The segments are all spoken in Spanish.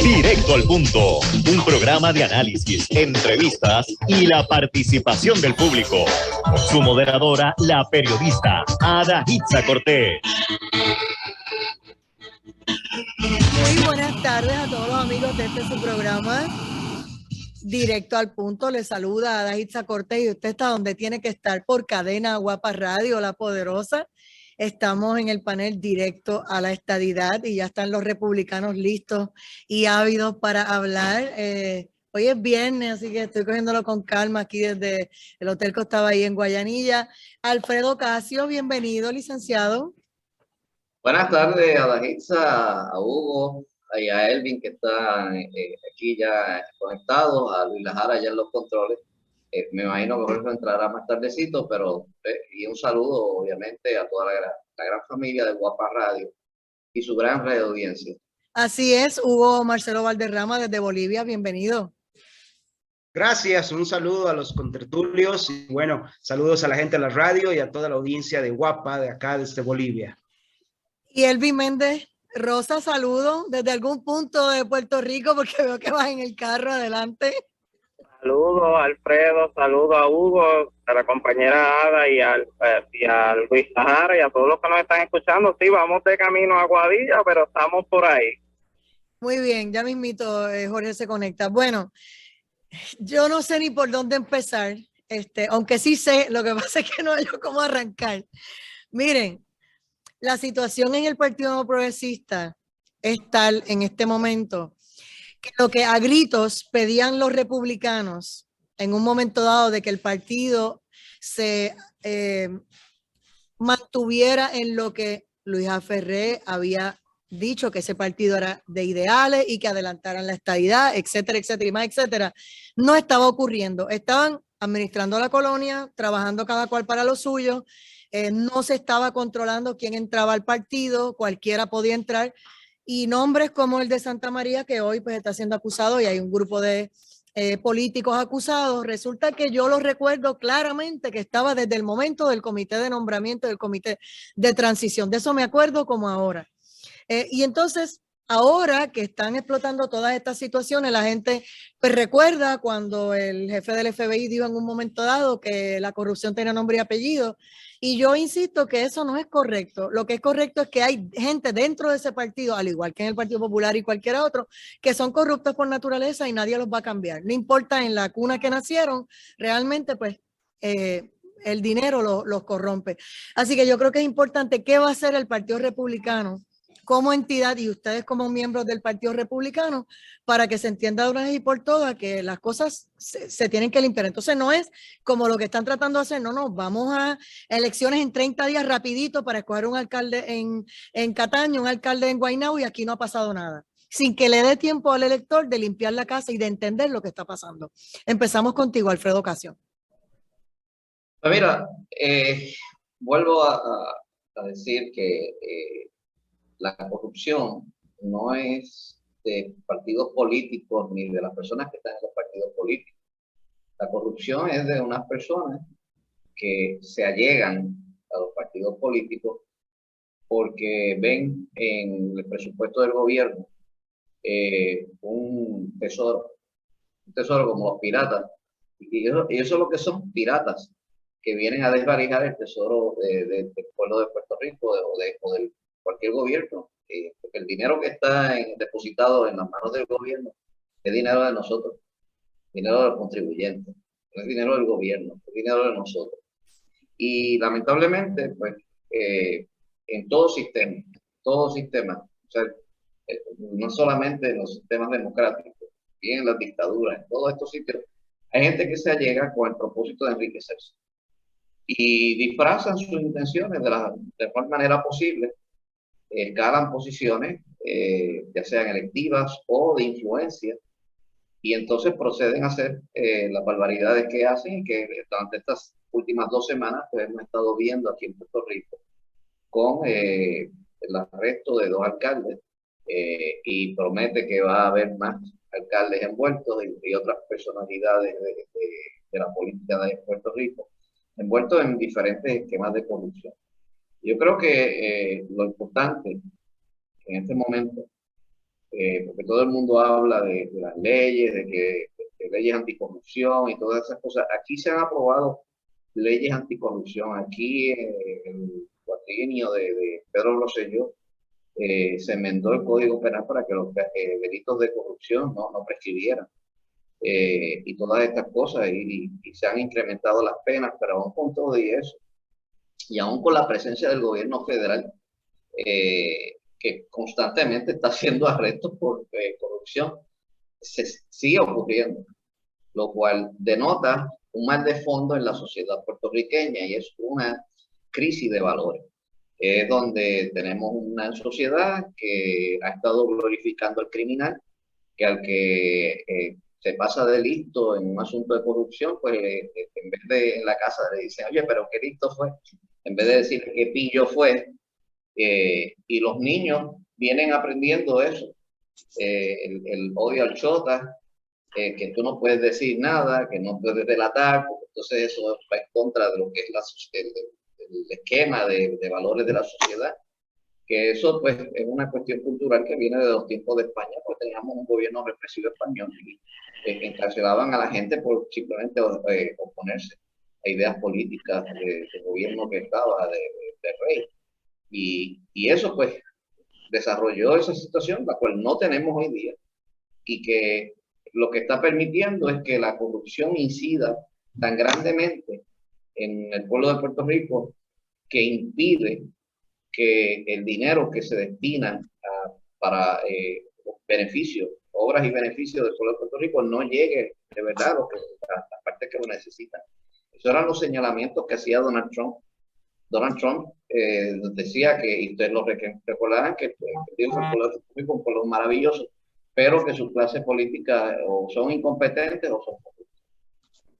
Directo al punto, un programa de análisis, entrevistas y la participación del público. Su moderadora, la periodista Ada Hitza Cortés. Muy buenas tardes a todos los amigos de su programa Directo al punto. Les saluda Ada Hitza Cortés y usted está donde tiene que estar por Cadena Guapa Radio, La Poderosa. Estamos en el panel directo a la estadidad y ya están los republicanos listos y ávidos para hablar. Hoy es viernes, así que estoy cogiéndolo con calma aquí desde el Hotel Costa Bahía en Guayanilla. Alfredo Casio, bienvenido, licenciado. Buenas tardes a la Hitza, a Hugo, y a Elvin que está aquí ya conectado, a Luis Lajara ya en los controles. Me imagino que Jorge entrará más tardecito, pero y un saludo obviamente a toda la gran familia de Guapa Radio y su gran red de audiencia. Así es, Hugo Marcelo Valderrama desde Bolivia, bienvenido. Gracias, un saludo a los contertulios y bueno, saludos a la gente de la radio y a toda la audiencia de Guapa de acá desde Bolivia. Y Elvin Méndez Rosa, saludo desde algún punto de Puerto Rico porque veo que vas en el carro, adelante. Saludos Alfredo, saludos a Hugo, a la compañera Ada y a Luis Lajara y a todos los que nos están escuchando. Sí, vamos de camino a Aguadilla, pero estamos por ahí. Muy bien, ya mismito Jorge se conecta. Bueno, yo no sé ni por dónde empezar, aunque sí sé, lo que pasa es que no hay cómo arrancar. Miren, la situación en el Partido No Progresista es tal en este momento que lo que a gritos pedían los republicanos en un momento dado de que el partido se mantuviera en lo que Luis Aferré había dicho, que ese partido era de ideales y que adelantaran la estadidad, etcétera, etcétera, y más, etcétera, no estaba ocurriendo. Estaban administrando la colonia, trabajando cada cual para lo suyo, no se estaba controlando quién entraba al partido, cualquiera podía entrar, y nombres como el de Santa María, que hoy pues está siendo acusado y hay un grupo de políticos acusados, resulta que yo lo recuerdo claramente que estaba desde el momento del comité de nombramiento, del comité de transición, de eso me acuerdo como ahora. Y entonces, ahora que están explotando todas estas situaciones, la gente pues recuerda cuando el jefe del FBI dijo en un momento dado que la corrupción tenía nombre y apellido, y yo insisto que eso no es correcto. Lo que es correcto es que hay gente dentro de ese partido, al igual que en el Partido Popular y cualquier otro, que son corruptos por naturaleza y nadie los va a cambiar. No importa en la cuna que nacieron, realmente pues el dinero los corrompe. Así que yo creo que es importante qué va a hacer el Partido Republicano como entidad y ustedes como miembros del Partido Republicano para que se entienda de una vez y por todas que las cosas se tienen que limpiar. Entonces no es como lo que están tratando de hacer, no, vamos a elecciones en 30 días rapidito para escoger un alcalde en Cataño, un alcalde en Guaynabo y aquí no ha pasado nada, sin que le dé tiempo al elector de limpiar la casa y de entender lo que está pasando. Empezamos contigo, Alfredo Casio. Pues mira, vuelvo a decir que la corrupción no es de partidos políticos ni de las personas que están en los partidos políticos. La corrupción es de unas personas que se allegan a los partidos políticos porque ven en el presupuesto del gobierno un tesoro como los piratas. Y eso es lo que son piratas, que vienen a desvalijar el tesoro del pueblo de Puerto Rico o de cualquier gobierno, porque el dinero que está depositado en las manos del gobierno es dinero de nosotros, dinero de los contribuyentes, no es dinero del gobierno, es dinero de nosotros. Y lamentablemente, pues, en todo sistema, o sea, no solamente en los sistemas democráticos, bien en las dictaduras, en todos estos sitios, hay gente que se allega con el propósito de enriquecerse y disfrazan sus intenciones de la mejor manera posible, escalan posiciones, ya sean electivas o de influencia, y entonces proceden a hacer las barbaridades que hacen y que durante estas últimas 2 semanas pues hemos estado viendo aquí en Puerto Rico con el arresto de 2 alcaldes y promete que va a haber más alcaldes envueltos y otras personalidades de la política de Puerto Rico envueltos en diferentes esquemas de corrupción. Yo creo que lo importante en este momento porque todo el mundo habla de las leyes, de leyes anticorrupción y todas esas cosas. Aquí se han aprobado leyes anticorrupción. Aquí en el cuatrienio de Pedro Rosselló se enmendó el Código Penal para que los delitos de corrupción no prescribieran. Y todas estas cosas, y se han incrementado las penas, pero aún con todo y eso, y aún con la presencia del gobierno federal, que constantemente está haciendo arrestos por corrupción, se sigue ocurriendo, lo cual denota un mal de fondo en la sociedad puertorriqueña, y es una crisis de valores. Es donde tenemos una sociedad que ha estado glorificando al criminal, que al que se pasa de listo en un asunto de corrupción, pues en vez de en la casa le dicen, oye, pero qué listo fue, en vez de decir qué pillo fue, y los niños vienen aprendiendo eso, el odio al chota, que tú no puedes decir nada, que no puedes delatar, porque entonces eso va en contra de lo que es el esquema de valores de la sociedad, que eso pues es una cuestión cultural que viene de los tiempos de España, porque teníamos un gobierno represivo español y encarcelaban a la gente por simplemente oponerse a ideas políticas del gobierno que estaba, de rey. Y eso pues desarrolló esa situación, la cual no tenemos hoy día, y que lo que está permitiendo es que la corrupción incida tan grandemente en el pueblo de Puerto Rico que impide que el dinero que se destina para beneficios, obras y beneficios del pueblo de Puerto Rico no llegue de verdad a las partes que lo necesitan. Esos eran los señalamientos que hacía Donald Trump. Donald Trump decía que, y ustedes lo recordarán, que el pueblo de Puerto Rico es un pueblo maravilloso, pero que sus clases políticas o son incompetentes o son corruptas.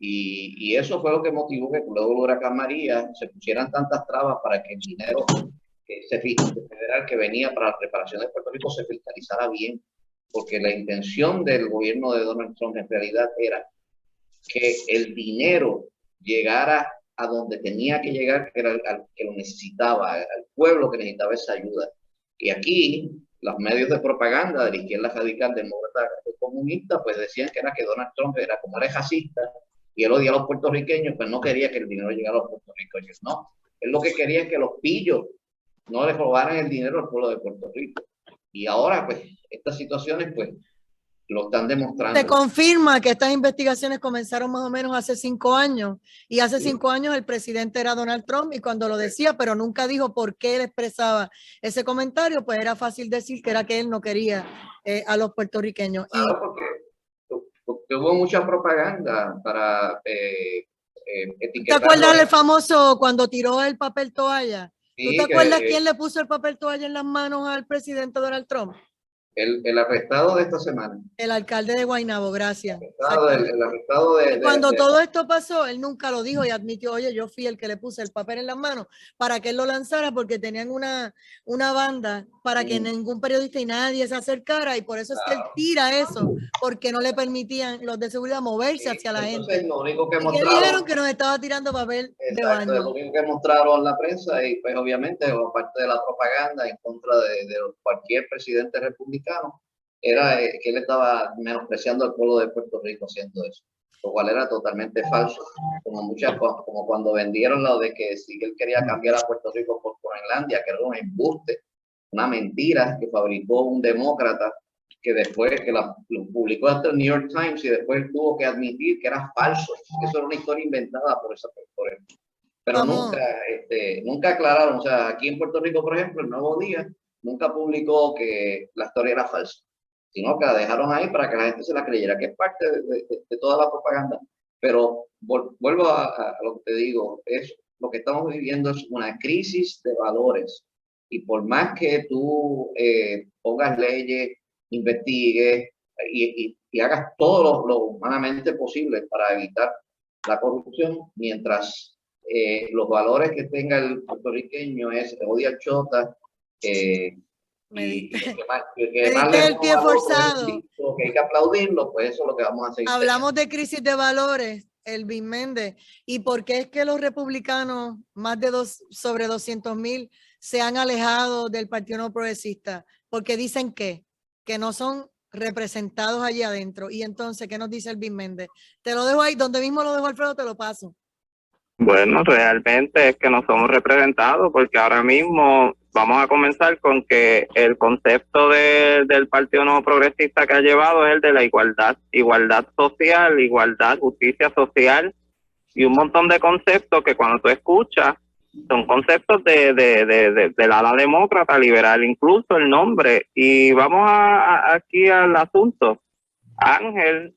Y eso fue lo que motivó que luego del huracán María se pusieran tantas trabas para que el dinero federal que venía para la reparación de Puerto Rico se fiscalizara bien, porque la intención del gobierno de Donald Trump en realidad era que el dinero llegara a donde tenía que llegar, que era al que lo necesitaba, al pueblo que necesitaba esa ayuda. Y aquí los medios de propaganda de la izquierda radical, demócrata, comunista, pues decían que era que Donald Trump era como era racista y él odia a los puertorriqueños, pues no quería que el dinero llegara a los puertorriqueños. No, él lo que quería es que los pillos no le robaran el dinero al pueblo de Puerto Rico. Y ahora, pues, estas situaciones, pues, lo están demostrando. Se confirma que estas investigaciones comenzaron más o menos hace 5 años, y hace 5 años el presidente era Donald Trump, y cuando lo decía, pero nunca dijo por qué él expresaba ese comentario, pues era fácil decir que era que él no quería a los puertorriqueños. Claro, porque hubo mucha propaganda para ¿Te etiquetar. acuerdas del famoso cuando tiró el papel toalla? Sí, ¿Tú te acuerdas quién le puso el papel toalla en las manos al presidente Donald Trump? El arrestado de esta semana. El alcalde de Guaynabo, gracias. El arrestado cuando todo esto pasó, él nunca lo dijo y admitió, oye, yo fui el que le puse el papel en las manos para que él lo lanzara, porque tenían una banda para que ningún periodista y nadie se acercara, y por eso es que él tira eso, porque no le permitían los de seguridad moverse hacia la gente. Lo único que dijeron que nos estaba tirando papel de baño. Lo único que mostraron la prensa, y pues obviamente aparte de la propaganda en contra de cualquier presidente republicano, era que él estaba menospreciando al pueblo de Puerto Rico haciendo eso, lo cual era totalmente falso, como cuando vendieron lo de que si él quería cambiar a Puerto Rico por Groenlandia, que era un embuste, una mentira que fabricó un demócrata, que después que lo publicó hasta el New York Times, y después tuvo que admitir que era falso, que eso era una historia inventada por él. Pero nunca aclararon. O sea, aquí en Puerto Rico, por ejemplo, el Nuevo Día nunca publicó que la historia era falsa, sino que la dejaron ahí para que la gente se la creyera, que es parte de toda la propaganda. Pero vuelvo a lo que te digo, lo que estamos viviendo es una crisis de valores, y por más que tú pongas leyes, investigues y hagas todo lo humanamente posible para evitar la corrupción, mientras los valores que tenga el puertorriqueño es odia al chota, el pie forzado, que hay que aplaudirlo, pues eso es lo que vamos a seguir. Hablamos de crisis de valores, Elvin Méndez, y por qué es que los republicanos, más de sobre 200,000, se han alejado del Partido No Progresista, porque dicen que que no son representados allí adentro. Y entonces, ¿qué nos dice Elvin Méndez? Te lo dejo ahí, donde mismo lo dejo Alfredo, te lo paso. Bueno, realmente es que no somos representados, porque ahora mismo vamos a comenzar con que el concepto del Partido Nuevo Progresista que ha llevado es el de la igualdad social, igualdad, justicia social y un montón de conceptos que cuando tú escuchas son conceptos del ala demócrata liberal, incluso el nombre. Y vamos aquí al asunto. Ángel,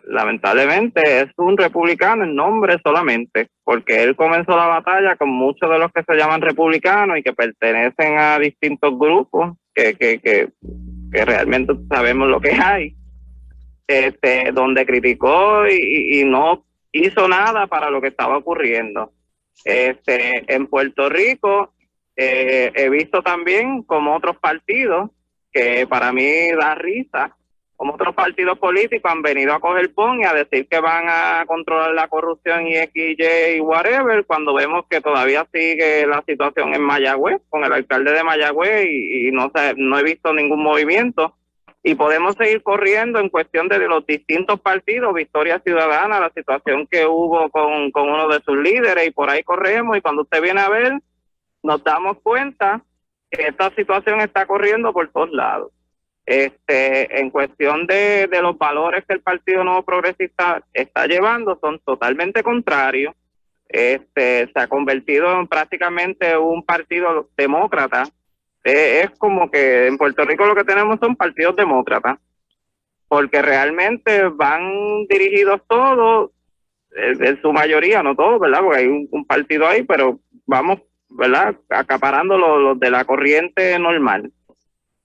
lamentablemente, es un republicano en nombre solamente, porque él comenzó la batalla con muchos de los que se llaman republicanos y que pertenecen a distintos grupos que realmente sabemos lo que hay, donde criticó y no hizo nada para lo que estaba ocurriendo. En Puerto Rico he visto también como otros partidos, que para mí da risa, como otros partidos políticos han venido a coger pon y a decir que van a controlar la corrupción y X, Y y whatever, cuando vemos que todavía sigue la situación en Mayagüez, con el alcalde de Mayagüez, y no he visto ningún movimiento. Y podemos seguir corriendo en cuestión de los distintos partidos, Victoria Ciudadana, la situación que hubo con uno de sus líderes, y por ahí corremos, y cuando usted viene a ver, nos damos cuenta que esta situación está corriendo por todos lados. En cuestión de los valores que el Partido Nuevo Progresista está llevando, son totalmente contrarios. Se ha convertido en prácticamente un partido demócrata. Es como que en Puerto Rico lo que tenemos son partidos demócratas, porque realmente van dirigidos todos, en su mayoría, no todos, ¿verdad? Porque hay un partido ahí, pero vamos, ¿verdad? Acaparando los de la corriente normal.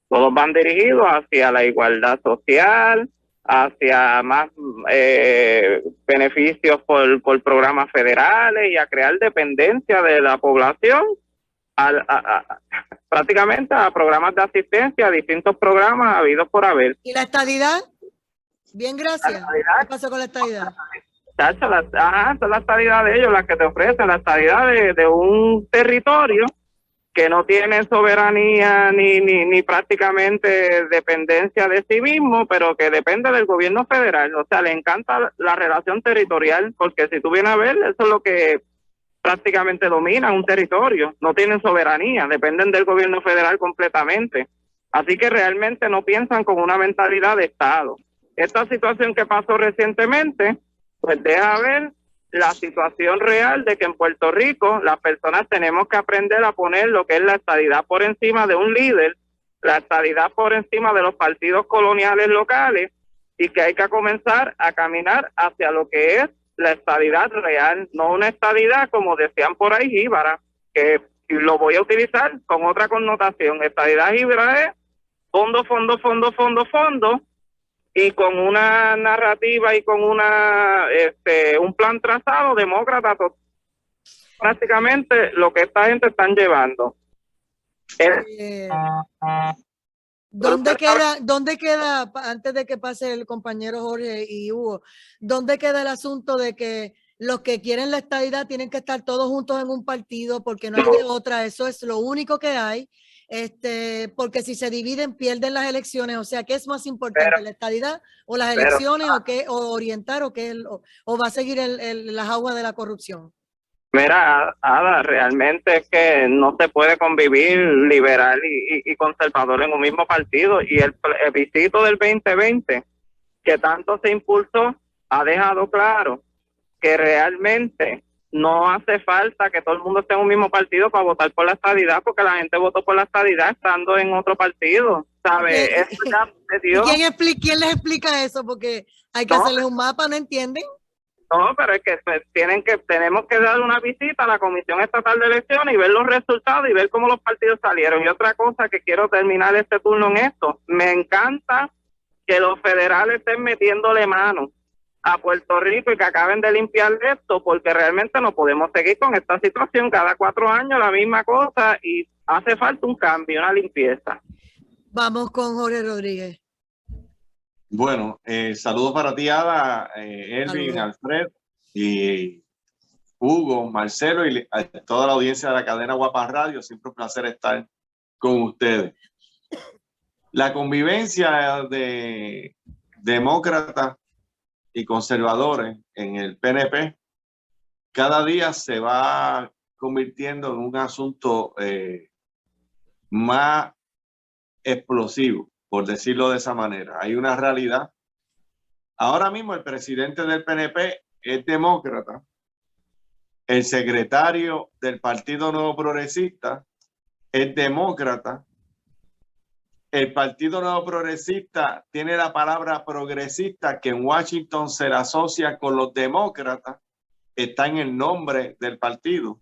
Todos van dirigidos hacia la igualdad social, hacia más beneficios por programas federales y a crear dependencia de la población prácticamente a programas de asistencia, a distintos programas habidos por haber. ¿Y la estadidad? Bien, gracias. ¿Qué pasó con la estadidad? Son la estadidad de ellos, las que te ofrecen, la estadidad de un territorio que no tiene soberanía ni prácticamente dependencia de sí mismo, pero que depende del gobierno federal. O sea, le encanta la relación territorial, porque si tú vienes a ver, eso es lo que prácticamente dominan un territorio. No tienen soberanía, dependen del gobierno federal completamente. Así que realmente no piensan con una mentalidad de Estado. Esta situación que pasó recientemente, pues deja ver la situación real de que en Puerto Rico las personas tenemos que aprender a poner lo que es la estadidad por encima de un líder, la estadidad por encima de los partidos coloniales locales, y que hay que comenzar a caminar hacia lo que es la estadidad real, no una estadidad como decían por ahí jíbara, que lo voy a utilizar con otra connotación. Estadidad jíbara es fondo, y con una narrativa y con un plan trazado demócrata, prácticamente lo que esta gente están llevando. ¿Dónde queda, antes de que pase el compañero Jorge y Hugo, dónde queda el asunto de que los que quieren la estadidad tienen que estar todos juntos en un partido porque no hay de otra? Eso es lo único que hay. Porque si se dividen pierden las elecciones. O sea, ¿qué es más importante, la estadidad o las elecciones, o orientar, o va a seguir las aguas de la corrupción? Mira, Ada, realmente es que no se puede convivir liberal y conservador en un mismo partido, y el plebiscito del 2020 que tanto se impulsó ha dejado claro que realmente no hace falta que todo el mundo esté en un mismo partido para votar por la estadidad, porque la gente votó por la estadidad estando en otro partido, ¿sabes? ¿Quién les explica eso? Porque hay que hacerles un mapa, ¿no entienden? No, pero es que tenemos que dar una visita a la Comisión Estatal de Elecciones y ver los resultados y ver cómo los partidos salieron. Y otra cosa que quiero terminar este turno en esto, me encanta que los federales estén metiéndole mano a Puerto Rico y que acaben de limpiar esto, porque realmente no podemos seguir con esta situación cada 4 años la misma cosa, y hace falta un cambio, una limpieza. Vamos con Jorge Rodríguez. Bueno, saludos para ti, Ada, Elvin, Alfred y Hugo, Marcelo y a toda la audiencia de la cadena Guapa Radio. Siempre un placer estar con ustedes. La convivencia de demócratas y conservadores en el PNP cada día se va convirtiendo en un asunto más explosivo, por decirlo de esa manera. Hay una realidad. Ahora mismo el presidente del PNP es demócrata, el secretario del Partido Nuevo Progresista es demócrata, el Partido Nuevo Progresista tiene la palabra progresista que en Washington se la asocia con los demócratas, está en el nombre del partido.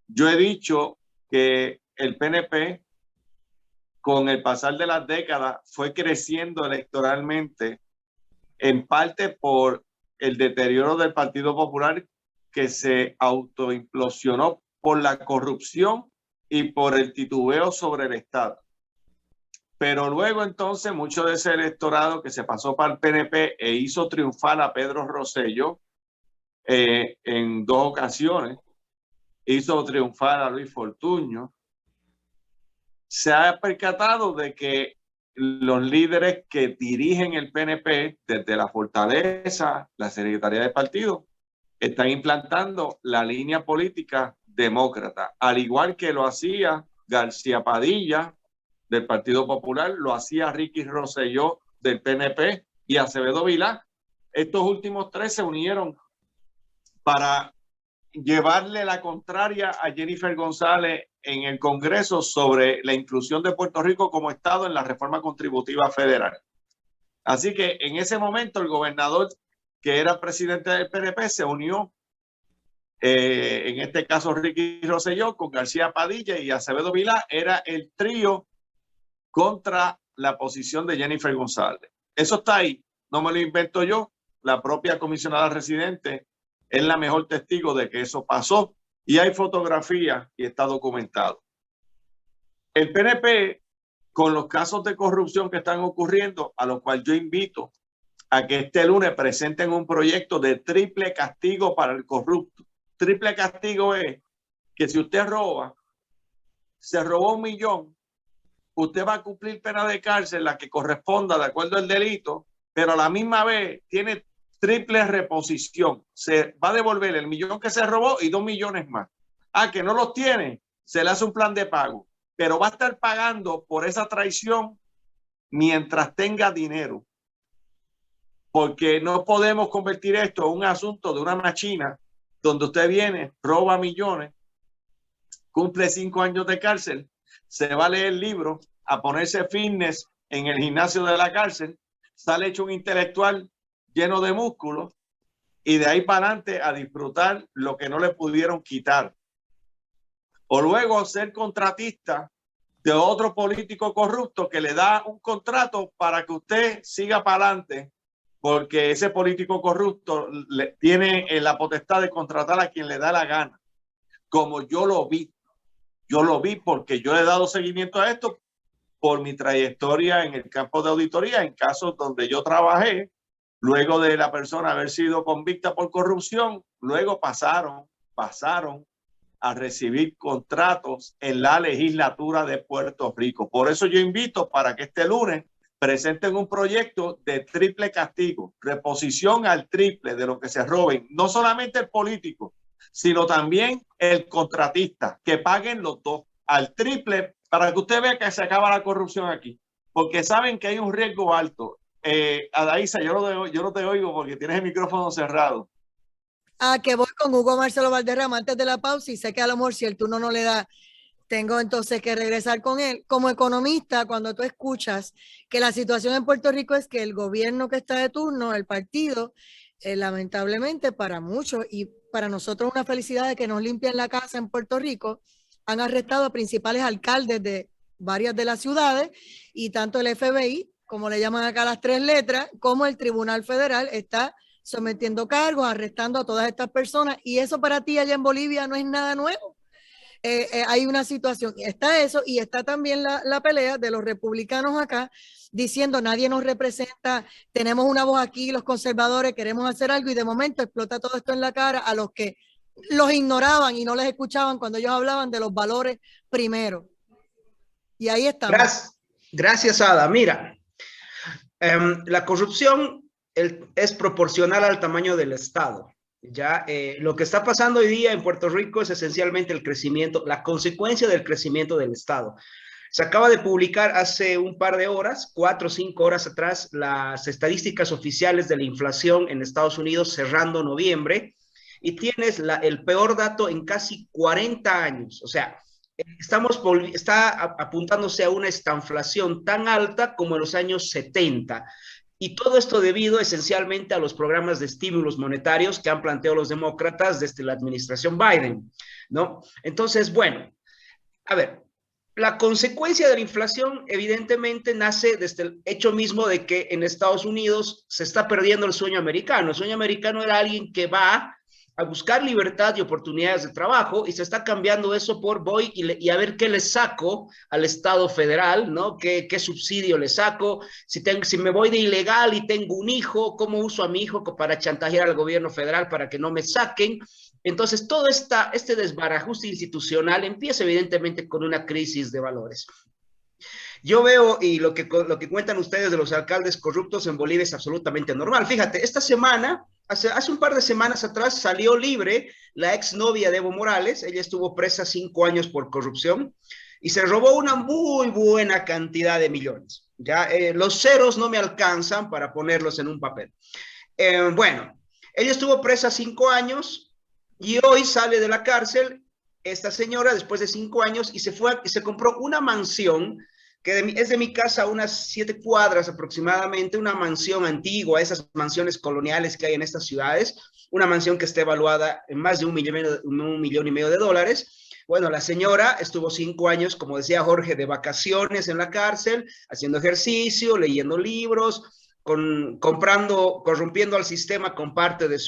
Yo he dicho que el PNP, con el pasar de las décadas, fue creciendo electoralmente, en parte por el deterioro del Partido Popular, que se autoimplosionó por la corrupción y por el titubeo sobre el Estado. Pero luego entonces mucho de ese electorado que se pasó para el PNP e hizo triunfar a Pedro Rosselló en 2 ocasiones, hizo triunfar a Luis Fortuño, se ha percatado de que los líderes que dirigen el PNP desde la fortaleza, la secretaría del partido, están implantando la línea política demócrata, al igual que lo hacía García Padilla del Partido Popular, lo hacía Ricky Rosselló del PNP y Acevedo Vilá. Estos últimos 3 se unieron para llevarle la contraria a Jennifer González en el Congreso sobre la inclusión de Puerto Rico como Estado en la reforma contributiva federal. Así que en ese momento el gobernador, que era presidente del PNP, se unió, en este caso Ricky Rosselló, con García Padilla y Acevedo Vilá. Era el trío contra la posición de Jennifer González. Eso está ahí, no me lo invento yo. La propia comisionada residente es la mejor testigo de que eso pasó y hay fotografías y está documentado. El PNP, con los casos de corrupción que están ocurriendo, a lo cual yo invito a que este lunes presenten un proyecto de triple castigo para el corrupto. Triple castigo es que si usted roba, se robó 1 millón, usted va a cumplir pena de cárcel, la que corresponda de acuerdo al delito, pero a la misma vez tiene triple reposición. Se va a devolver el 1 millón que se robó y 2 millones más. Que no los tiene, se le hace un plan de pago, pero va a estar pagando por esa traición mientras tenga dinero. Porque no podemos convertir esto en un asunto de una machina donde usted viene, roba millones, cumple 5 años de cárcel, se va a leer el libro, a ponerse fitness en el gimnasio de la cárcel, sale hecho un intelectual lleno de músculos y de ahí para adelante a disfrutar lo que no le pudieron quitar. O luego ser contratista de otro político corrupto que le da un contrato para que usted siga para adelante, porque ese político corrupto tiene la potestad de contratar a quien le da la gana. Como yo lo vi porque yo he dado seguimiento a esto por mi trayectoria en el campo de auditoría, en casos donde yo trabajé, luego de la persona haber sido convicta por corrupción, luego pasaron a recibir contratos en la legislatura de Puerto Rico. Por eso yo invito para que este lunes presenten un proyecto de triple castigo, reposición al triple de lo que se roben, no solamente el político, sino también el contratista, que paguen los dos al triple para que usted vea que se acaba la corrupción aquí, porque saben que hay un riesgo alto. Adaísa, yo no te oigo porque tienes el micrófono cerrado. Que voy con Hugo Marcelo Valderrama antes de la pausa y sé que a lo mejor si el turno no le da, tengo entonces que regresar con él. Como economista, cuando tú escuchas que la situación en Puerto Rico es que el gobierno que está de turno, el partido, lamentablemente para muchos y para nosotros una felicidad de que nos limpian la casa en Puerto Rico, han arrestado a principales alcaldes de varias de las ciudades y tanto el FBI, como le llaman acá las 3 letras, como el Tribunal Federal está sometiendo cargos, arrestando a todas estas personas y eso para ti allá en Bolivia no es nada nuevo. Hay una situación, está eso y está también la pelea de los republicanos acá diciendo nadie nos representa, tenemos una voz aquí, los conservadores queremos hacer algo y de momento explota todo esto en la cara a los que los ignoraban y no les escuchaban cuando ellos hablaban de los valores primero. Y ahí estamos. Gracias, Ada. Mira, la corrupción es proporcional al tamaño del Estado. Ya, lo que está pasando hoy día en Puerto Rico es esencialmente el crecimiento, la consecuencia del crecimiento del Estado. Se acaba de publicar hace un par de horas, 4 o 5 horas atrás, las estadísticas oficiales de la inflación en Estados Unidos cerrando noviembre, y tienes el peor dato en casi 40 años. O sea, está apuntándose a una estanflación tan alta como en los años 70. Y todo esto debido esencialmente a los programas de estímulos monetarios que han planteado los demócratas desde la administración Biden, ¿no? Entonces, bueno, a ver, la consecuencia de la inflación evidentemente nace desde el hecho mismo de que en Estados Unidos se está perdiendo el sueño americano. El sueño americano era alguien que va a buscar libertad y oportunidades de trabajo, y se está cambiando eso por voy y a ver qué le saco al Estado federal, ¿no? ¿Qué subsidio le saco? Si me voy de ilegal y tengo un hijo, ¿cómo uso a mi hijo para chantajear al gobierno federal para que no me saquen? Entonces, todo este desbarajuste institucional empieza evidentemente con una crisis de valores. Yo veo, y lo que cuentan ustedes de los alcaldes corruptos en Bolivia es absolutamente normal. Fíjate, esta semana, hace un par de semanas atrás, salió libre la exnovia de Evo Morales. Ella estuvo presa 5 años por corrupción y se robó una muy buena cantidad de millones. Ya, los ceros no me alcanzan para ponerlos en un papel. Bueno, ella estuvo presa 5 años y hoy sale de la cárcel esta señora después de 5 años y se compró una mansión que es de mi casa a unas 7 cuadras aproximadamente, una mansión antigua, esas mansiones coloniales que hay en estas ciudades, una mansión que está evaluada en más de $1,5 millones. Bueno, la señora estuvo 5 años, como decía Jorge, de vacaciones en la cárcel, haciendo ejercicio, leyendo libros, corrompiendo al sistema con parte de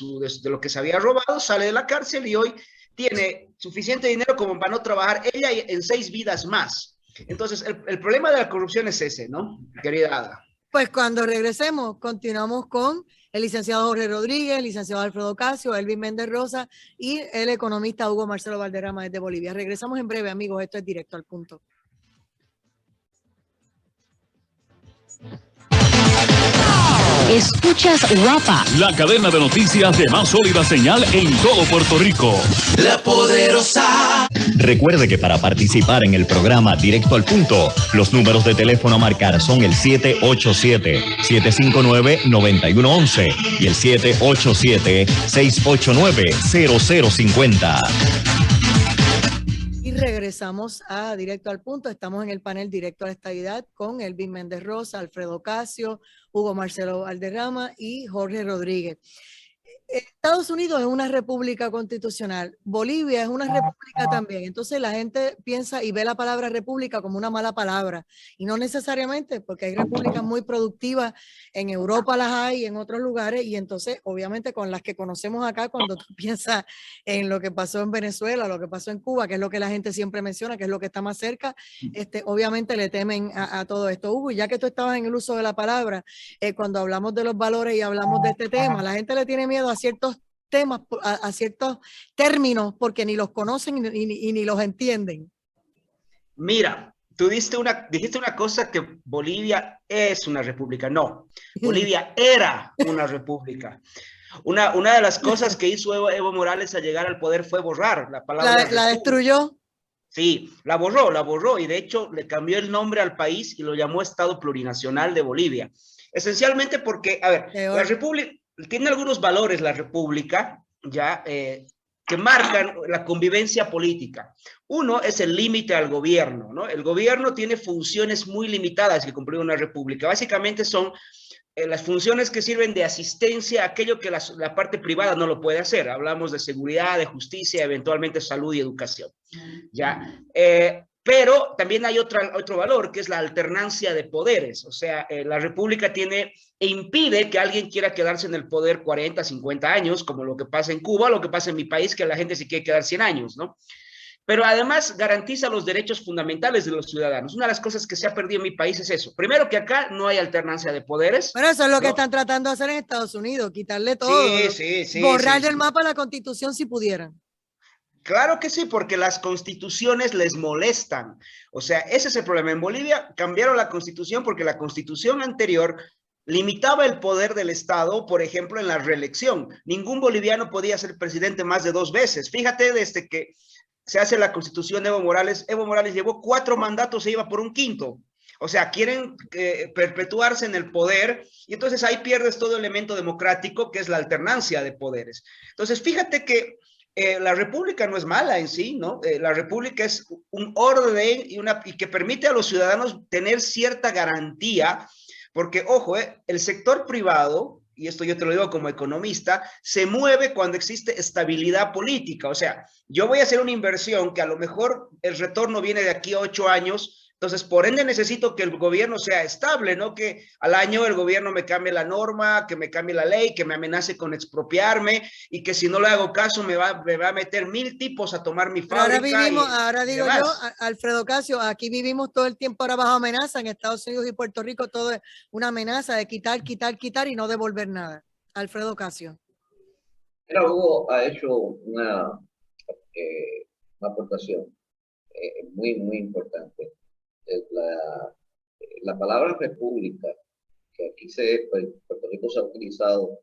lo que se había robado, sale de la cárcel y hoy tiene suficiente dinero como para no trabajar ella en 6 vidas más. Entonces, el problema de la corrupción es ese, ¿no, querida Ada? Pues cuando regresemos, continuamos con el licenciado Jorge Rodríguez, el licenciado Alfredo Ocasio, Elvin Méndez Rosa y el economista Hugo Marcelo Valderrama desde Bolivia. Regresamos en breve, amigos. Esto es Directo al Punto. Escuchas Guapa, la cadena de noticias de más sólida señal en todo Puerto Rico. La Poderosa. Recuerde que para participar en el programa Directo al Punto, los números de teléfono a marcar son el 787-759-9111 y el 787-689-0050. Regresamos a Directo al Punto. Estamos en el panel Directo a la Estadidad con Elvin Méndez Rosa, Alfredo Ocasio, Hugo Marcelo Valderrama y Jorge Rodríguez. Estados Unidos es una república constitucional, Bolivia es una república también, entonces la gente piensa y ve la palabra república como una mala palabra, y no necesariamente, porque hay repúblicas muy productivas, en Europa las hay, en otros lugares, y entonces obviamente con las que conocemos acá, cuando tú piensas en lo que pasó en Venezuela, lo que pasó en Cuba, que es lo que la gente siempre menciona, que es lo que está más cerca, obviamente le temen a todo esto. Hugo, ya que tú estabas en el uso de la palabra, cuando hablamos de los valores y hablamos de este tema, la gente le tiene miedo a ciertos temas, a ciertos términos, porque ni los conocen y ni los entienden. Mira, tú dijiste una cosa, que Bolivia es una república. No, Bolivia era una república. Una de las cosas que hizo Evo Morales al llegar al poder fue borrar la palabra. ¿La destruyó? Sí, la borró y de hecho le cambió el nombre al país y lo llamó Estado Plurinacional de Bolivia. Esencialmente porque, a ver, la república tiene algunos valores, la república, ya, que marcan la convivencia política. Uno es el límite al gobierno, ¿no? El gobierno tiene funciones muy limitadas que cumplir una república. Básicamente son las funciones que sirven de asistencia a aquello que la parte privada no lo puede hacer. Hablamos de seguridad, de justicia, eventualmente salud y educación. ¿Ya? Pero también hay otro valor, que es la alternancia de poderes. O sea, la república impide que alguien quiera quedarse en el poder 40, 50 años, como lo que pasa en Cuba, lo que pasa en mi país, que la gente se quiere quedar 100 años, ¿no? Pero además garantiza los derechos fundamentales de los ciudadanos. Una de las cosas que se ha perdido en mi país es eso. Primero, que acá no hay alternancia de poderes. Pero eso es lo que están tratando de hacer en Estados Unidos, quitarle todo. Sí, borrar del mapa la Constitución si pudieran. Claro que sí, porque las constituciones les molestan. O sea, ese es el problema. En Bolivia cambiaron la constitución porque la constitución anterior limitaba el poder del Estado, por ejemplo, en la reelección. Ningún boliviano podía ser presidente más de 2 veces. Fíjate, desde que se hace la constitución de Evo Morales llevó 4 mandatos, se iba por un quinto. O sea, quieren perpetuarse en el poder y entonces ahí pierdes todo elemento democrático que es la alternancia de poderes. Entonces, fíjate que la república no es mala en sí, ¿no? La república es un orden y que permite a los ciudadanos tener cierta garantía, porque, ojo, el sector privado, y esto yo te lo digo como economista, se mueve cuando existe estabilidad política. O sea, yo voy a hacer una inversión que a lo mejor el retorno viene de aquí a 8 años, entonces, por ende, necesito que el gobierno sea estable, ¿no? Que al año el gobierno me cambie la norma, que me cambie la ley, que me amenace con expropiarme y que si no le hago caso me va a meter 1000 tipos a tomar mi Pero fábrica. ahora digo yo, Alfredo Casio, aquí vivimos todo el tiempo ahora bajo amenaza. En Estados Unidos y Puerto Rico todo es una amenaza de quitar y no devolver nada. Alfredo Casio. Mira, Hugo ha hecho una aportación muy importante. La palabra república, que aquí Puerto Rico se ha utilizado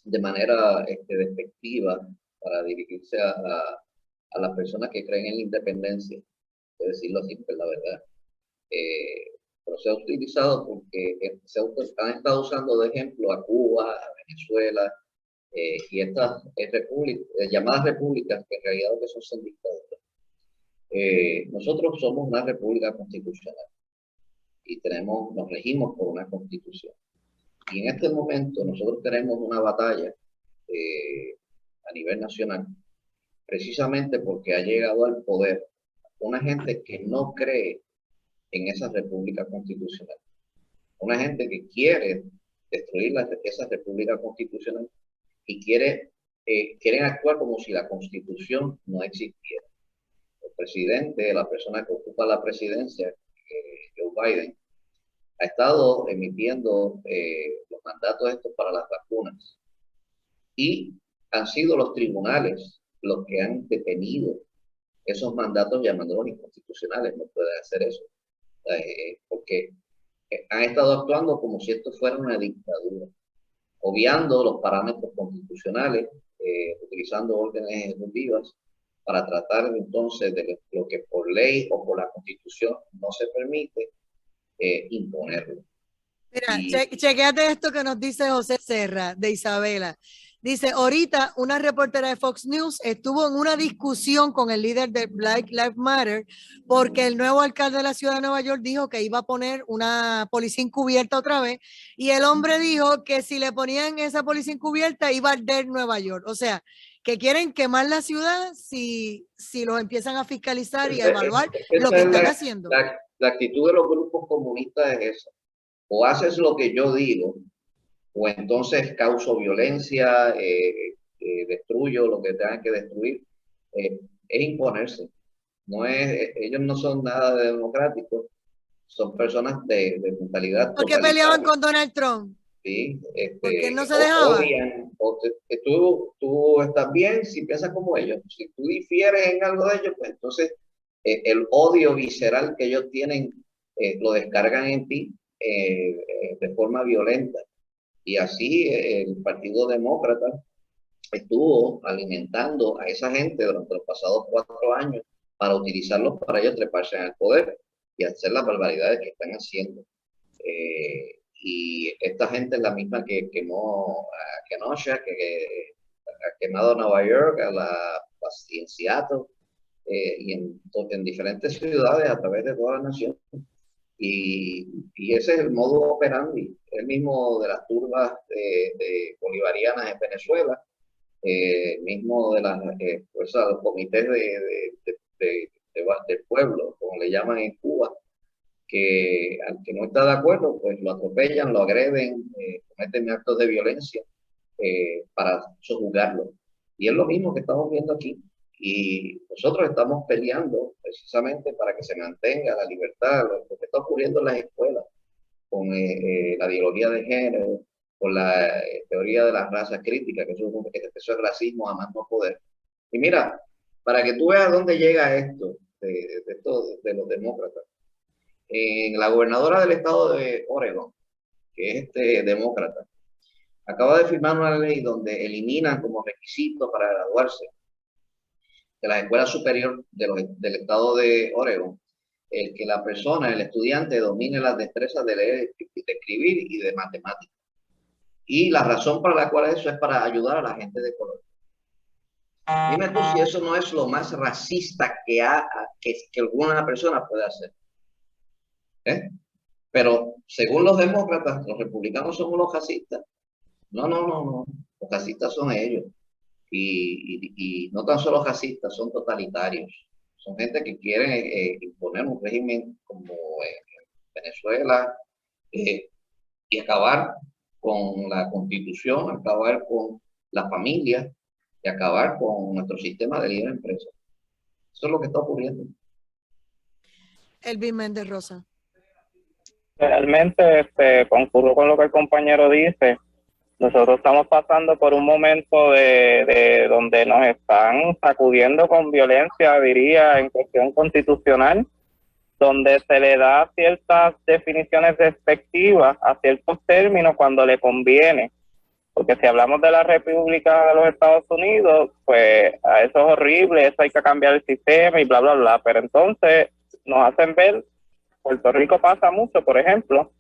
de manera despectiva para dirigirse a las personas que creen en la independencia, de decirlo así, pues la verdad. Pero se ha utilizado porque han estado usando de ejemplo a Cuba, a Venezuela, y estas llamadas repúblicas, que en realidad lo que son dictaduras. Nosotros somos una república constitucional y nos regimos por una constitución. Y en este momento nosotros tenemos una batalla a nivel nacional, precisamente porque ha llegado al poder una gente que no cree en esa república constitucional. Una gente que quiere destruir esa república constitucional y quieren actuar como si la constitución no existiera. El presidente, la persona que ocupa la presidencia, Joe Biden, ha estado emitiendo los mandatos estos para las vacunas y han sido los tribunales los que han detenido esos mandatos llamándolos inconstitucionales. No pueden hacer eso porque han estado actuando como si esto fuera una dictadura, obviando los parámetros constitucionales, utilizando órdenes ejecutivas para tratar entonces de lo que por ley o por la constitución no se permite imponerlo. Mira, chequéate esto que nos dice José Serra de Isabela. Dice, ahorita una reportera de Fox News estuvo en una discusión con el líder de Black Lives Matter porque el nuevo alcalde de la ciudad de Nueva York dijo que iba a poner una policía encubierta otra vez y el hombre dijo que si le ponían esa policía encubierta iba a arder Nueva York. O sea, que quieren quemar la ciudad si los empiezan a fiscalizar y a evaluar lo que están haciendo. La actitud de los grupos comunistas es esa. O haces lo que yo digo, o entonces causo violencia, destruyo lo que tengan que destruir. Es imponerse. Ellos no son nada de democráticos, son personas de mentalidad. ¿Por qué peleaban con Donald Trump? Sí, porque no se dejaba. Tú estás bien si piensas como ellos. Si tú difieres en algo de ellos, pues entonces el odio visceral que ellos tienen lo descargan en ti de forma violenta. Y así el Partido Demócrata estuvo alimentando a esa gente durante los pasados 4 años para utilizarlos para ellos treparse en el poder y hacer las barbaridades que están haciendo. Y esta gente es la misma que quemó a Kenosha, que ha quemado Nueva York, en Seattle, y en diferentes ciudades a través de toda la nación. Y ese es el modo operandi, el mismo de las turbas de bolivarianas en Venezuela, mismo de los comités del pueblo, como le llaman en Cuba, que al que no está de acuerdo, pues lo atropellan, lo agreden, cometen actos de violencia para sojuzgarlo. Y es lo mismo que estamos viendo aquí. Y nosotros estamos peleando precisamente para que se mantenga la libertad, lo que está ocurriendo en las escuelas, con la ideología de género, con la teoría de la raza crítica, que eso es racismo a más no poder. Y mira, para que tú veas dónde llega esto, de los demócratas. La gobernadora del estado de Oregon, que es demócrata, acaba de firmar una ley donde eliminan como requisito para graduarse de la escuela superior del estado de Oregon el que la persona, el estudiante, domine las destrezas de leer, de escribir y de matemáticas. Y la razón para la cual eso es para ayudar a la gente de color. Dime tú si eso no es lo más racista que alguna persona puede hacer. Pero según los demócratas, los republicanos somos los racistas. No. Los racistas son ellos. Y no tan solo racistas, son totalitarios. Son gente que quiere imponer un régimen como Venezuela y acabar con la constitución, acabar con la familia y acabar con nuestro sistema de libre empresa. Eso es lo que está ocurriendo. Elvin Méndez Rosa. Realmente concurro con lo que el compañero dice. Nosotros estamos pasando por un momento de donde nos están sacudiendo con violencia, diría, en cuestión constitucional, donde se le da ciertas definiciones despectivas a ciertos términos cuando le conviene. Porque si hablamos de la República de los Estados Unidos, pues a eso es horrible, eso hay que cambiar el sistema y bla, bla, bla. Pero entonces nos hacen ver, Puerto Rico pasa mucho, por ejemplo,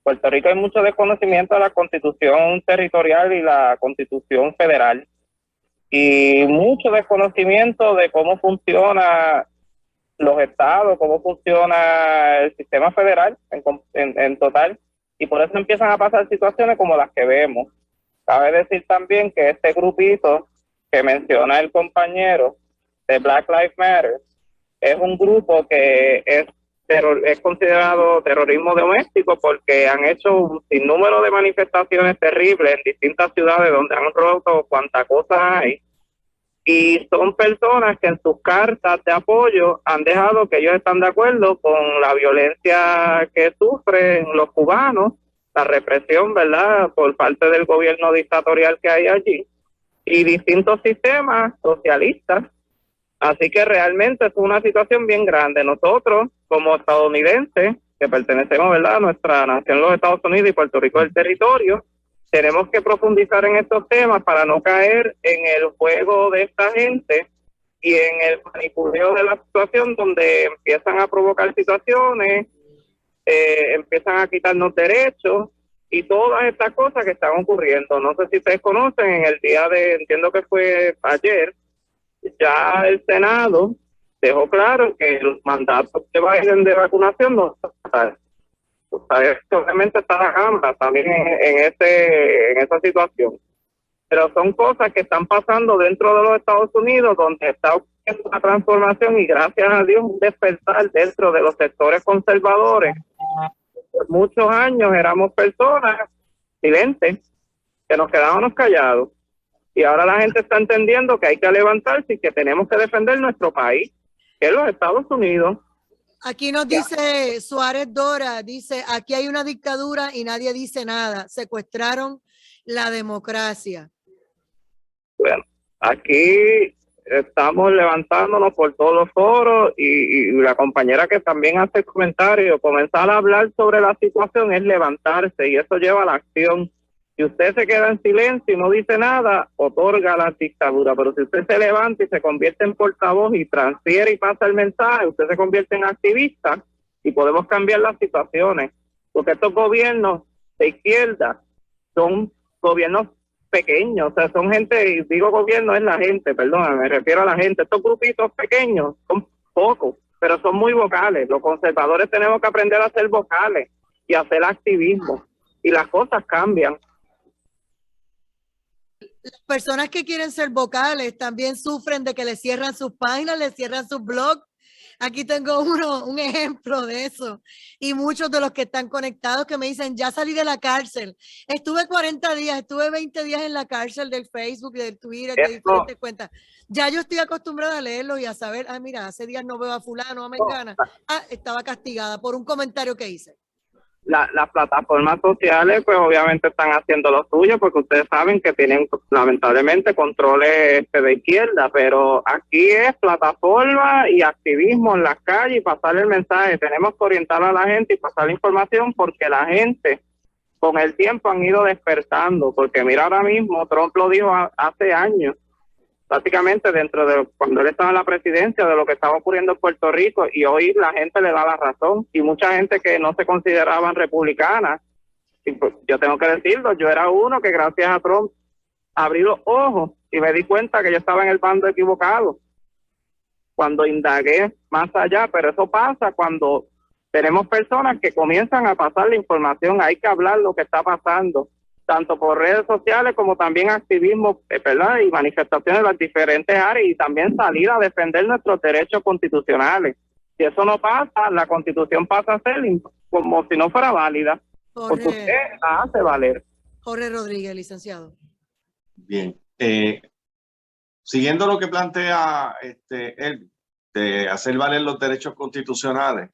Puerto Rico hay mucho desconocimiento de la Constitución territorial y la Constitución federal y mucho desconocimiento de cómo funciona los estados, cómo funciona el sistema federal en total, y por eso empiezan a pasar situaciones como las que vemos. Cabe decir también que este grupito que menciona el compañero de Black Lives Matter es un grupo que es considerado terrorismo doméstico porque han hecho un sinnúmero de manifestaciones terribles en distintas ciudades donde han roto cuanta cosa hay, y son personas que en sus cartas de apoyo han dejado que ellos están de acuerdo con la violencia que sufren los cubanos, la represión, ¿verdad?, por parte del gobierno dictatorial que hay allí y distintos sistemas socialistas. Así que realmente es una situación bien grande. Nosotros, como estadounidenses, que pertenecemos, ¿verdad?, a nuestra nación, los Estados Unidos, y Puerto Rico el territorio, tenemos que profundizar en estos temas para no caer en el juego de esta gente y en el manipuleo de la situación, donde empiezan a provocar situaciones, empiezan a quitarnos derechos y todas estas cosas que están ocurriendo. No sé si ustedes conocen, en el día entiendo que fue ayer, ya el Senado dejó claro que los mandatos que Biden de vacunación no están. Obviamente está la Cámara también en esa situación. Pero son cosas que están pasando dentro de los Estados Unidos, donde está ocurriendo una transformación y gracias a Dios un despertar dentro de los sectores conservadores. Por muchos años éramos personas silentes, que nos quedábamos callados. Y ahora la gente está entendiendo que hay que levantarse y que tenemos que defender nuestro país, que es los Estados Unidos. Aquí nos dice Suárez Dora, dice, aquí hay una dictadura y nadie dice nada. Secuestraron la democracia. Bueno, aquí estamos levantándonos por todos los foros y la compañera que también hace comentarios, comenzar a hablar sobre la situación es levantarse y eso lleva a la acción. Si usted se queda en silencio y no dice nada, otorga la dictadura. Pero si usted se levanta y se convierte en portavoz y transfiere y pasa el mensaje, usted se convierte en activista y podemos cambiar las situaciones. Porque estos gobiernos de izquierda son gobiernos pequeños, o sea, son gente, y digo gobierno es la gente, perdón, me refiero a la gente. Estos grupitos pequeños son pocos, pero son muy vocales. Los conservadores tenemos que aprender a ser vocales y a hacer activismo. Y las cosas cambian. Las personas que quieren ser vocales también sufren de que les cierran sus páginas, les cierran sus blogs. Aquí tengo un ejemplo de eso. Y muchos de los que están conectados que me dicen, ya salí de la cárcel. Estuve 40 días, estuve 20 días en la cárcel del Facebook, del Twitter, de diferentes cuentas. Ya yo estoy acostumbrada a leerlo y a saber, mira, hace días no veo a fulano, a mengana. Estaba castigada por un comentario que hice. las plataformas sociales pues obviamente están haciendo lo suyo porque ustedes saben que tienen lamentablemente controles de izquierda, pero aquí es plataforma y activismo en las calles y pasar el mensaje. Tenemos que orientar a la gente y pasar la información porque la gente con el tiempo han ido despertando, porque mira ahora mismo, Trump lo dijo hace años, prácticamente dentro de cuando él estaba en la presidencia, de lo que estaba ocurriendo en Puerto Rico, y hoy la gente le da la razón, y mucha gente que no se consideraban republicanas, y pues, yo tengo que decirlo, yo era uno que gracias a Trump abrí los ojos y me di cuenta que yo estaba en el bando equivocado cuando indagué más allá, pero eso pasa cuando tenemos personas que comienzan a pasar la información, hay que hablar lo que está pasando, tanto por redes sociales como también activismo, ¿verdad? Y manifestaciones en las diferentes áreas y también salir a defender nuestros derechos constitucionales. Si eso no pasa, la Constitución pasa a ser como si no fuera válida, porque usted la hace valer. Jorge Rodríguez, licenciado. Bien. Siguiendo lo que plantea él, de hacer valer los derechos constitucionales,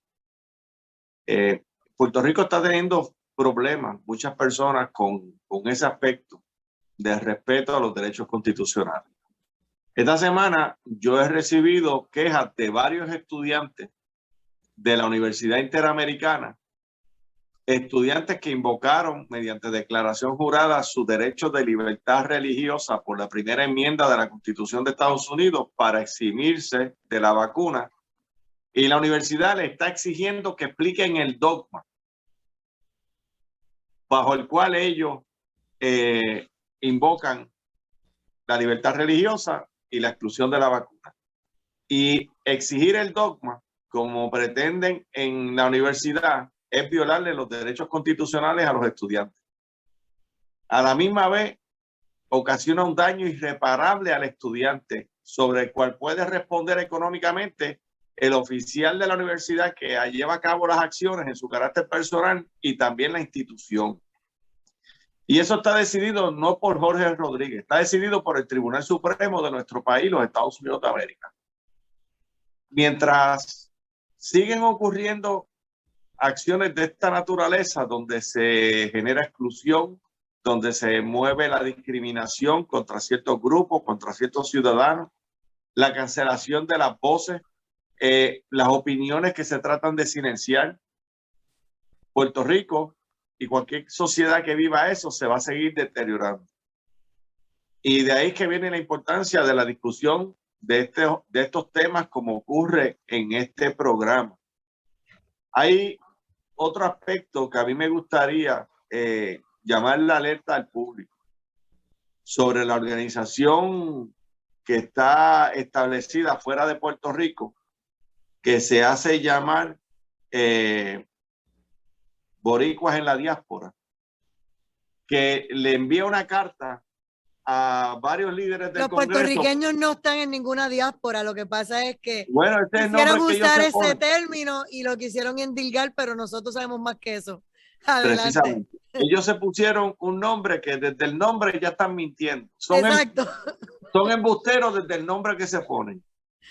Puerto Rico está teniendo problemas, muchas personas con ese aspecto de respeto a los derechos constitucionales. Esta semana yo he recibido quejas de varios estudiantes de la Universidad Interamericana, estudiantes que invocaron mediante declaración jurada su derecho de libertad religiosa por la primera enmienda de la Constitución de Estados Unidos para eximirse de la vacuna, y la universidad le está exigiendo que expliquen el dogma bajo el cual ellos invocan la libertad religiosa y la exclusión de la vacuna. Y exigir el dogma, como pretenden en la universidad, es violarle los derechos constitucionales a los estudiantes. A la misma vez, ocasiona un daño irreparable al estudiante sobre el cual puede responder económicamente el oficial de la universidad que lleva a cabo las acciones en su carácter personal y también la institución. Y eso está decidido no por Jorge Rodríguez, está decidido por el Tribunal Supremo de nuestro país, los Estados Unidos de América. Mientras siguen ocurriendo acciones de esta naturaleza donde se genera exclusión, donde se mueve la discriminación contra ciertos grupos, contra ciertos ciudadanos, la cancelación de las voces, las opiniones que se tratan de silenciar, Puerto Rico y cualquier sociedad que viva eso se va a seguir deteriorando. Y de ahí que viene la importancia de la discusión de estos temas como ocurre en este programa. Hay otro aspecto que a mí me gustaría llamar la alerta al público sobre la organización que está establecida fuera de Puerto Rico, que se hace llamar Boricuas en la Diáspora, que le envía una carta a varios líderes del Congreso. Los puertorriqueños no están en ninguna diáspora, lo que pasa es que bueno, quisieron usar ese término y lo quisieron endilgar, pero nosotros sabemos más que eso. Adelante. Precisamente. Ellos se pusieron un nombre que desde el nombre ya están mintiendo. Exacto. Son embusteros desde el nombre que se ponen.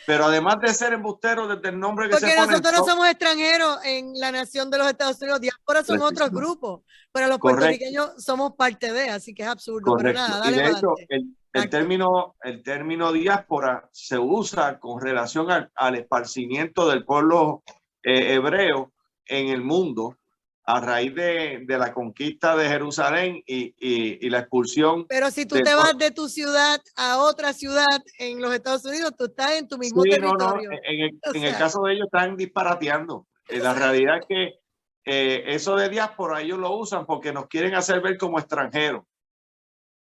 Pero además de ser embusteros desde el nombre que se ponen. Porque nosotros no somos extranjeros en la nación de los Estados Unidos. Diáspora son otros grupos. Pero los puertorriqueños somos parte de, así que es absurdo. Correcto. Pero nada, dale, y de hecho, el término diáspora se usa con relación al esparcimiento del pueblo hebreo en el mundo a raíz de la conquista de Jerusalén y la expulsión. Pero si tú te vas de tu ciudad a otra ciudad en los Estados Unidos, tú estás en tu mismo territorio. No. En el caso de ellos están disparateando. La realidad es que eso de diáspora ellos lo usan porque nos quieren hacer ver como extranjeros.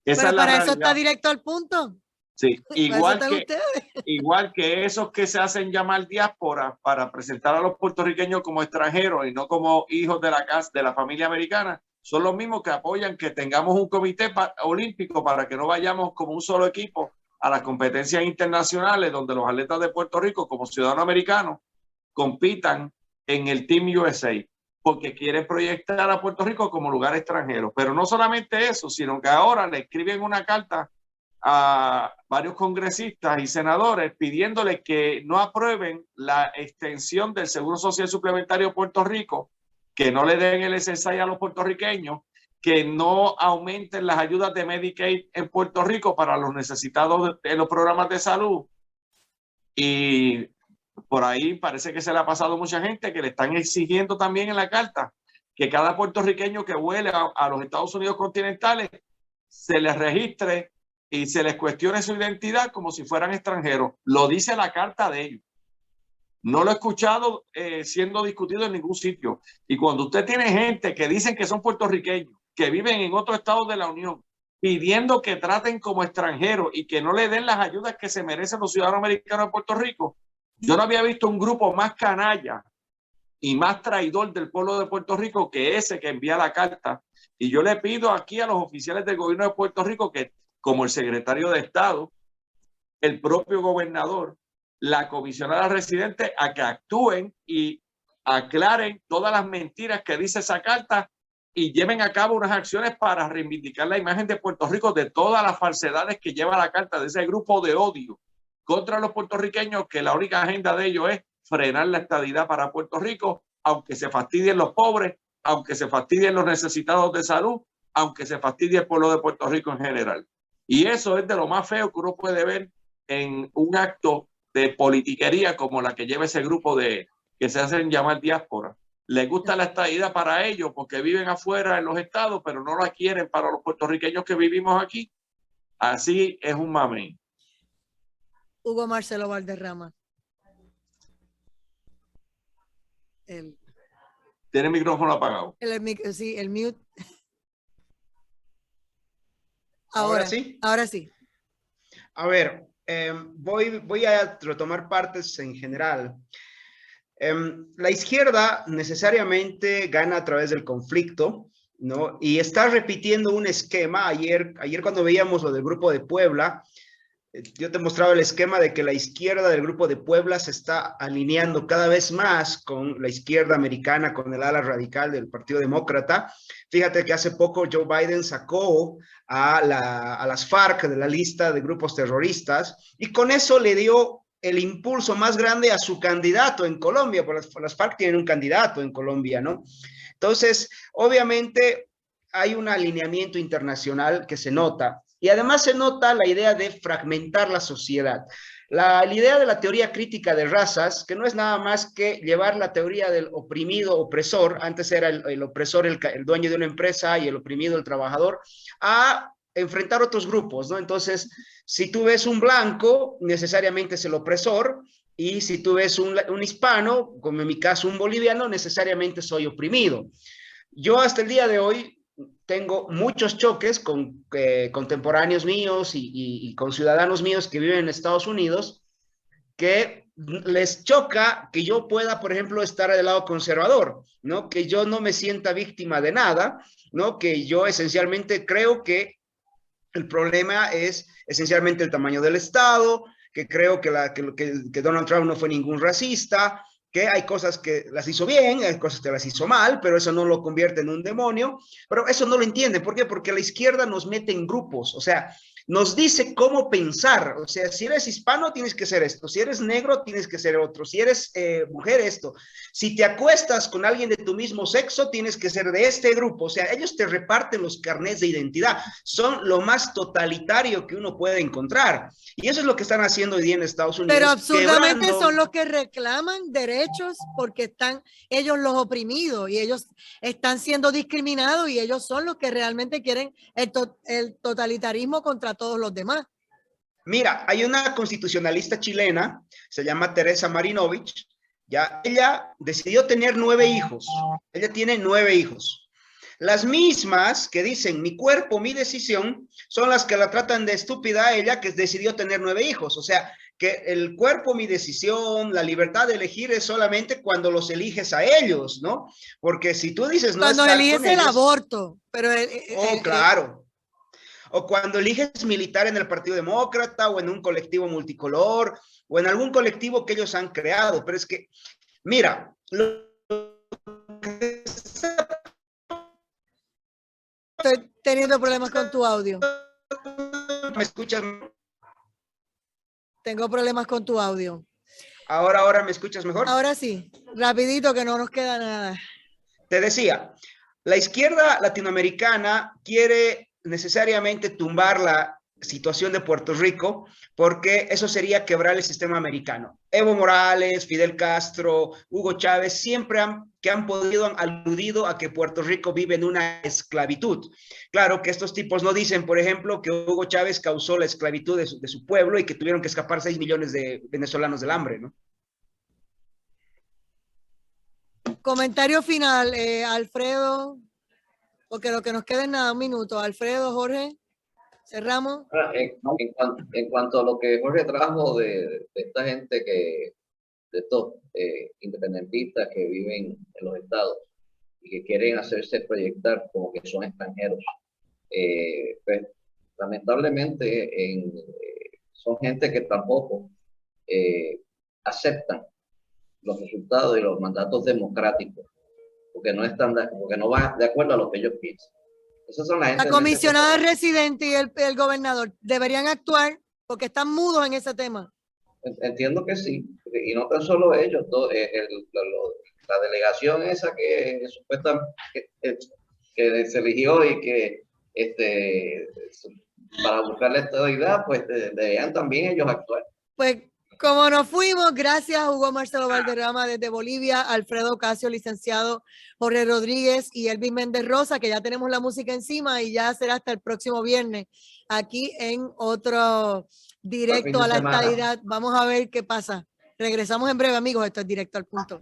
Pero para eso está directo al punto. Sí, igual que esos que se hacen llamar diáspora para presentar a los puertorriqueños como extranjeros y no como hijos de la casa, de la familia americana, son los mismos que apoyan que tengamos un comité olímpico para que no vayamos como un solo equipo a las competencias internacionales donde los atletas de Puerto Rico como ciudadanos americanos compitan en el Team USA, porque quieren proyectar a Puerto Rico como lugar extranjero. Pero no solamente eso, sino que ahora le escriben una carta a varios congresistas y senadores pidiéndole que no aprueben la extensión del Seguro Social Suplementario de Puerto Rico, que no le den el SSI a los puertorriqueños, que no aumenten las ayudas de Medicaid en Puerto Rico para los necesitados de los programas de salud. Y por ahí parece que se le ha pasado a mucha gente que le están exigiendo también en la carta que cada puertorriqueño que vuele a los Estados Unidos continentales se les registre y se les cuestione su identidad como si fueran extranjeros. Lo dice la carta de ellos. No lo he escuchado siendo discutido en ningún sitio. Y cuando usted tiene gente que dicen que son puertorriqueños, que viven en otros estados de la Unión, pidiendo que traten como extranjeros y que no le den las ayudas que se merecen los ciudadanos americanos de Puerto Rico, yo no había visto un grupo más canalla y más traidor del pueblo de Puerto Rico que ese que envía la carta. Y yo le pido aquí a los oficiales del gobierno de Puerto Rico que, como el secretario de Estado, el propio gobernador, la comisionada residente, a que actúen y aclaren todas las mentiras que dice esa carta y lleven a cabo unas acciones para reivindicar la imagen de Puerto Rico de todas las falsedades que lleva la carta de ese grupo de odio contra los puertorriqueños, que la única agenda de ellos es frenar la estadidad para Puerto Rico, aunque se fastidien los pobres, aunque se fastidien los necesitados de salud, aunque se fastidie el pueblo de Puerto Rico en general. Y eso es de lo más feo que uno puede ver en un acto de politiquería como la que lleva ese grupo de que se hacen llamar diáspora. Les gusta la estadidad para ellos porque viven afuera en los estados, pero no la quieren para los puertorriqueños que vivimos aquí. Así es un mamey. Hugo Marcelo Valderrama. Tiene el micrófono apagado. Sí, el mute. ¿Ahora sí? Ahora sí. A ver, voy a retomar partes en general. La izquierda necesariamente gana a través del conflicto, ¿no? Y está repitiendo un esquema. Ayer cuando veíamos lo del Grupo de Puebla, yo te mostraba el esquema de que la izquierda del Grupo de Puebla se está alineando cada vez más con la izquierda americana, con el ala radical del Partido Demócrata. Fíjate que hace poco Joe Biden sacó a las FARC de la lista de grupos terroristas y con eso le dio el impulso más grande a su candidato en Colombia, porque las FARC tienen un candidato en Colombia, ¿no? Entonces, obviamente hay un alineamiento internacional que se nota. Y además se nota la idea de fragmentar la sociedad. La idea de la teoría crítica de razas, que no es nada más que llevar la teoría del oprimido opresor, antes era el opresor el dueño de una empresa y el oprimido el trabajador, a enfrentar otros grupos, ¿no? Entonces, si tú ves un blanco, necesariamente es el opresor, y si tú ves un hispano, como en mi caso un boliviano, necesariamente soy oprimido. Yo hasta el día de hoy tengo muchos choques con contemporáneos míos y con ciudadanos míos que viven en Estados Unidos, que les choca que yo pueda, por ejemplo, estar del lado conservador, ¿no? Que yo no me sienta víctima de nada, ¿no? Que yo esencialmente creo que el problema es esencialmente el tamaño del Estado, que creo que Donald Trump no fue ningún racista, que hay cosas que las hizo bien, hay cosas que las hizo mal, pero eso no lo convierte en un demonio. Pero eso no lo entienden. ¿Por qué? Porque la izquierda nos mete en grupos, o sea, nos dice cómo pensar. O sea, si eres hispano, tienes que ser esto. Si eres negro, tienes que ser otro. Si eres mujer, esto. Si te acuestas con alguien de tu mismo sexo, tienes que ser de este grupo. O sea, ellos te reparten los carnets de identidad. Son lo más totalitario que uno puede encontrar. Y eso es lo que están haciendo hoy día en Estados Unidos. Pero absurdamente son los que reclaman derechos porque están ellos los oprimidos y ellos están siendo discriminados y ellos son los que realmente quieren el totalitarismo contra todos los demás. Mira, hay una constitucionalista chilena, se llama Teresa Marinovich, ya ella decidió tener 9 hijos. Ella tiene 9 hijos. Las mismas que dicen mi cuerpo, mi decisión, son las que la tratan de estúpida a ella, que decidió tener 9 hijos. O sea, que el cuerpo, mi decisión, la libertad de elegir es solamente cuando los eliges a ellos, ¿no? Porque si tú dices no cuando estar eliges con el ellos, aborto, pero claro. O cuando eliges militar en el Partido Demócrata o en un colectivo multicolor o en algún colectivo que ellos han creado. Pero es que, mira, estoy teniendo problemas con tu audio. ¿Me escuchas? Tengo problemas con tu audio. ¿Ahora me escuchas mejor? Ahora sí, rapidito que no nos queda nada. te decía, la izquierda latinoamericana quiere necesariamente tumbar la situación de Puerto Rico, porque eso sería quebrar el sistema americano. Evo Morales, Fidel Castro, Hugo Chávez, siempre han podido, han aludido a que Puerto Rico vive en una esclavitud. Claro que estos tipos no dicen, por ejemplo, que Hugo Chávez causó la esclavitud de su pueblo y que tuvieron que escapar 6 millones de venezolanos del hambre, ¿no? Comentario final, Alfredo, porque lo que nos queda es nada, un minuto. Alfredo, Jorge, cerramos. En cuanto a lo que Jorge trajo de esta gente de estos independentistas que viven en los estados y que quieren hacerse proyectar como que son extranjeros, pues lamentablemente son gente que tampoco aceptan los resultados y los mandatos democráticos, porque no van de acuerdo a lo que ellos piensan. Esas son la comisionada residente y el gobernador deberían actuar porque están mudos en ese tema. Entiendo que sí, y no tan solo ellos, la delegación esa que supuestamente que se eligió y que para buscar la estabilidad, pues deberían también ellos actuar. Pues como nos fuimos, gracias Hugo Marcelo Valderrama desde Bolivia, Alfredo Casio, licenciado Jorge Rodríguez y Elvis Méndez Rosa, que ya tenemos la música encima y ya será hasta el próximo viernes aquí en otro Directo a la Estadidad. Vamos a ver qué pasa. Regresamos en breve, amigos. Esto es Directo al Punto.